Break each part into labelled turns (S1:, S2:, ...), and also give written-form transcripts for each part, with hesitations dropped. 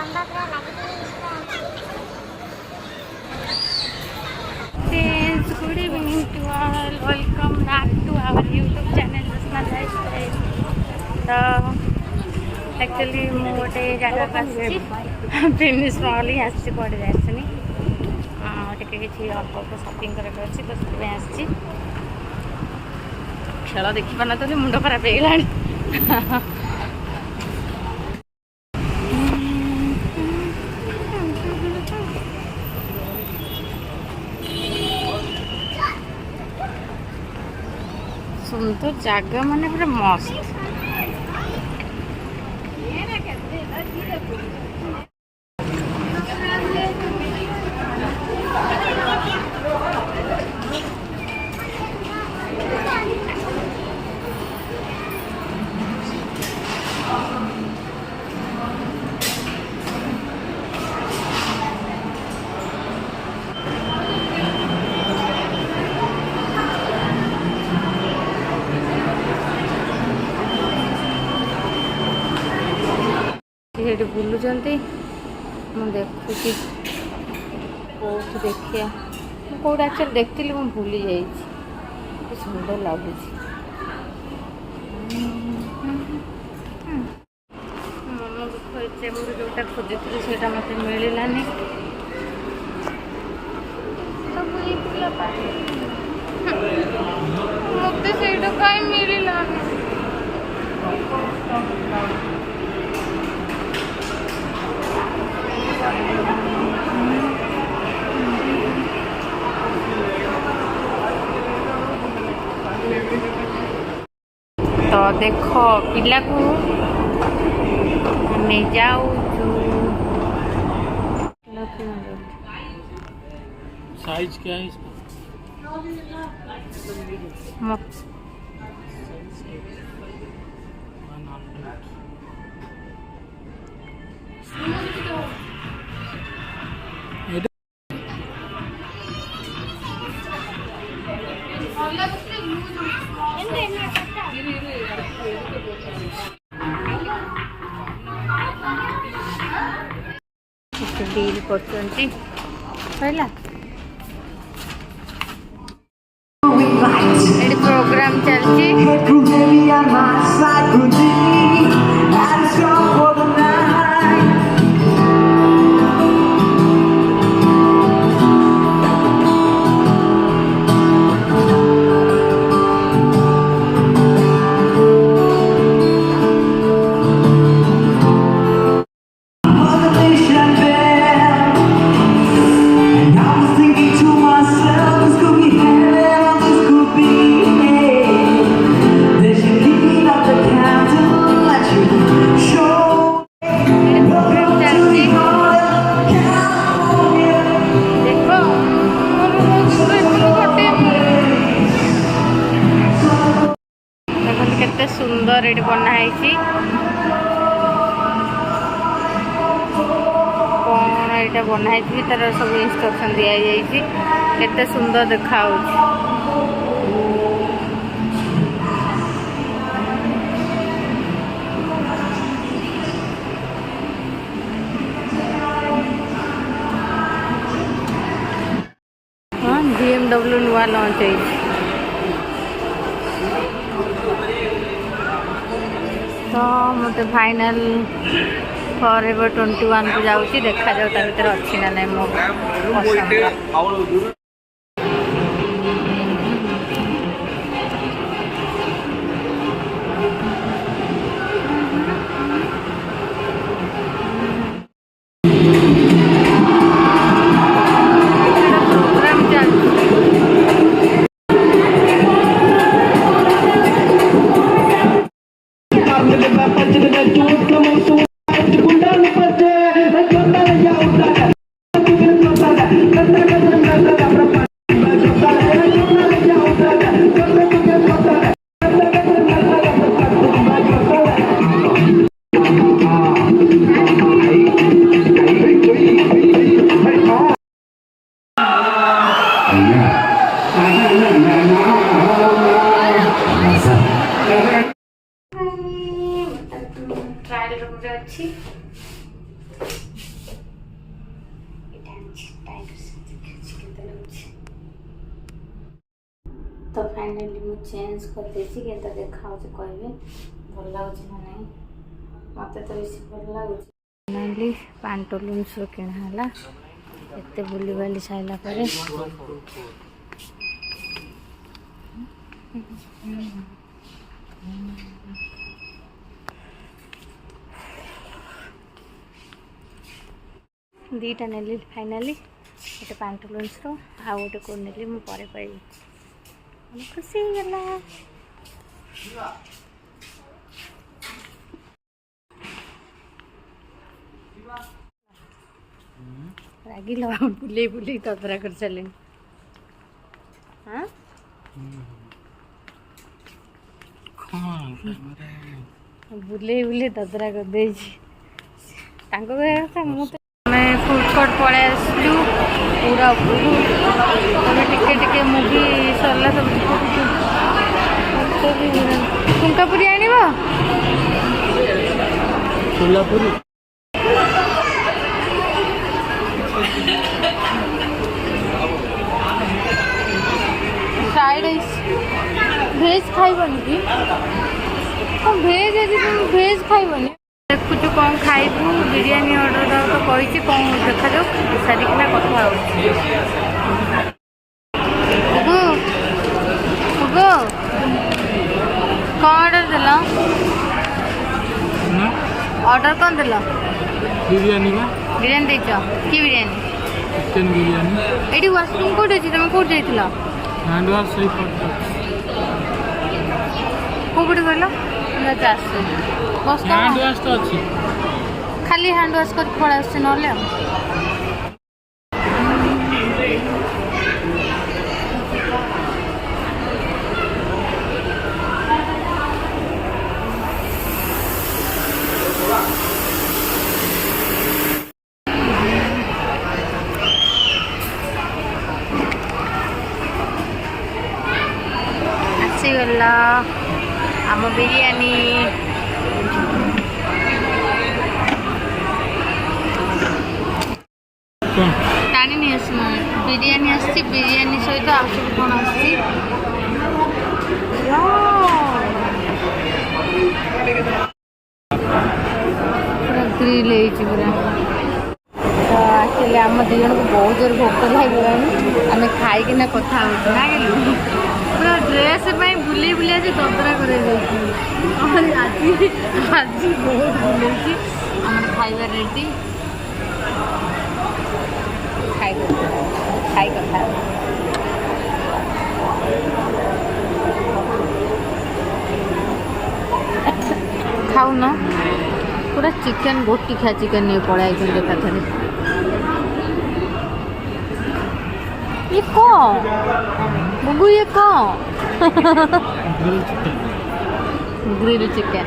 S1: Friends, good evening to all. Welcome back to our YouTube channel Jasna Lifestyle. तो actually मु गोटे जगह finish mall ही आसी पड़े जानी किसी अल्प अल्प सपिंग करार अच्छी तो से आसी खेल देखी पाना तो मुंड खराब हो गला सुंदर जगह माने पूरा मस्त ये बुलूं मुझे देखुची कौट देखिया कौट एक्चुअली देखती मुझे भूली जा सुंदर लगुच मन दुख एते मुझे जोटा खोजी से मत मिलानी मत से कहीं मिलानी तो देखो पिला को नहीं जाऊ
S2: साइज क्या है इसका?
S1: डील करछंती पहिला एडी प्रोग्राम चलची सुंदर ये बनाई कौन यहाँ बनाई तार सब इंस्ट्रक्शन दि जाइए केते सुंदर देखा हाँ BMW नुआ लॉन्च है तो मत फाइनल फॉरएवर 21 को जाऊँगी देखा जाऊ भर अच्छी ना नहीं मो पसंद तो फाइनाली मुझे चेंज कर देछि के तो देखा कहबे भल लगुच ना नहीं मत तो बेसी भल लगुच फाइनाली पांटोलुन्स किणाला एते बुली बाली साइला परे दीटा नेली फाइनाली गोटे पांटोलुन्स रो आ गोटे को नेली मु परे पाइली खुशी गला रागी लो बुले बुले ततरा कर चले हाँ बुले बुले ततरा कर दे तांको कहता मु तो मैं फूड कोर्ट पड़े आसलु पूरा टिके टिके मुवी सरला सब ठुंकापुरी आनिब
S2: कोल्हापुरी
S1: फ्राइड राइस भेज खाइबनी कि भेज यदि तुम भेज खाइबनी देखुचु कौन खाइबू बिरियानी ऑर्डर दो तो कही कौन देखा जाऊ सारिकिना कथा कौन ऑर्डर दिल ऑर्डर कौन दिल
S2: बिरियानी
S1: बिरियानी देच कि बिरियानी
S2: चिकेन बिरियानी
S1: ये वाशरूम कौट अच्छी तुम कौट जाइल
S2: हैंड वॉश
S1: कौटे कहल बस
S2: हैंड वॉश तो अच्छी
S1: खाली हैंड वाश कर पड़ा आस ना आसीगला आम बिरियानी टाणी नहीं आस बिरियानी आसी बिरियानी सहित आ सब कौन आसी पूरा ग्रिल पूरा तो एक्चुअली आम दी जन को बहुत जोर भोक लगे आम खाई कथा हो पूरा ड्रेस बुले बुले आज ततरा कर आज बहुत बुले आम खाइबा रेडी खाई कथा खाऊ न पूरा चिकेन गोटी खा चिकेन नहीं पड़ा एकाथर ये कौन बुगु ये कौन ग्रिल चिकेन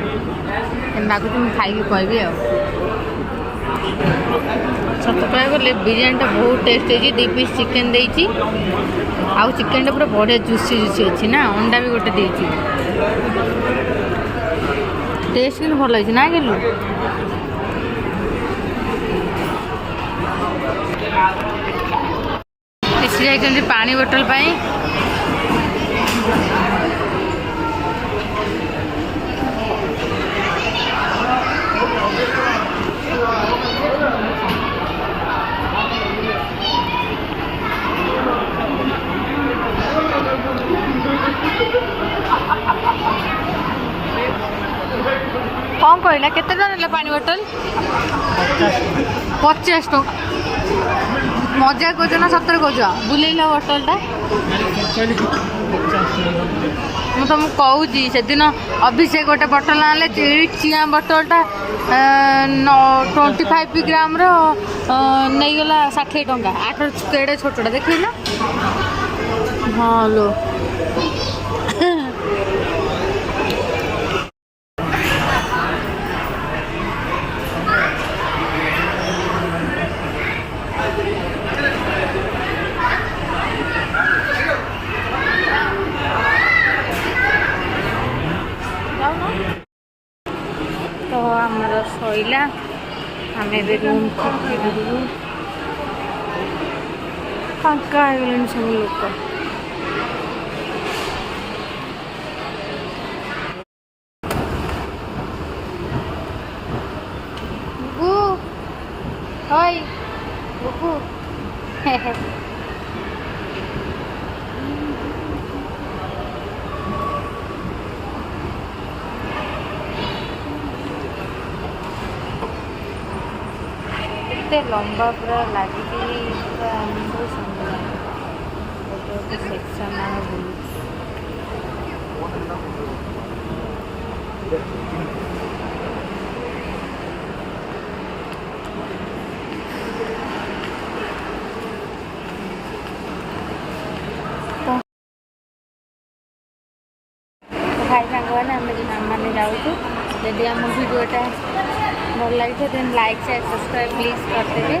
S1: लाଗୁଛି ମୁଁ ଖାଇକି କହିବି ଆଉ सत कह गले बिरियानी बहुत टेस्ट है 2 पीस चिकेन देती आउ चिकेन पूरा बढ़िया जुसी जुसी अच्छी ना अंडा भी गोटे देती टेस्ट कि भल अच्छे ना गेलु जाइए पानी बोतल पाई कौन कहला केते टका पानी बोतल 50 टका मजा कौच ना सतर कौच बुलेल बोतलटा मुझे तुमको कहूँ से दिन अभिषेक गोटे बोतल आने चिया बोतलटा 25 ग्राम नहीं गला 60 टंका 8 केड़े छोटा देखना हाँ लो तो आमर सैला आम रूम फाँका हो गले सब लोक ओय बुकु କେତେ ଲମ୍ବା ପୁରା ଲାଗିକି ପୁରା ବହୁତ ସୁନ୍ଦର ଗୋଟେ ଗୋଟେ ସେକ୍ସନ୍ ଆମେ ବୁଲୁଛୁ। भाई सांगवाने आम जाऊँ जदि आम भिडियोटा भल लगे then like share subscribe please करदेवे।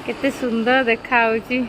S1: केते सुंदर देखा होची।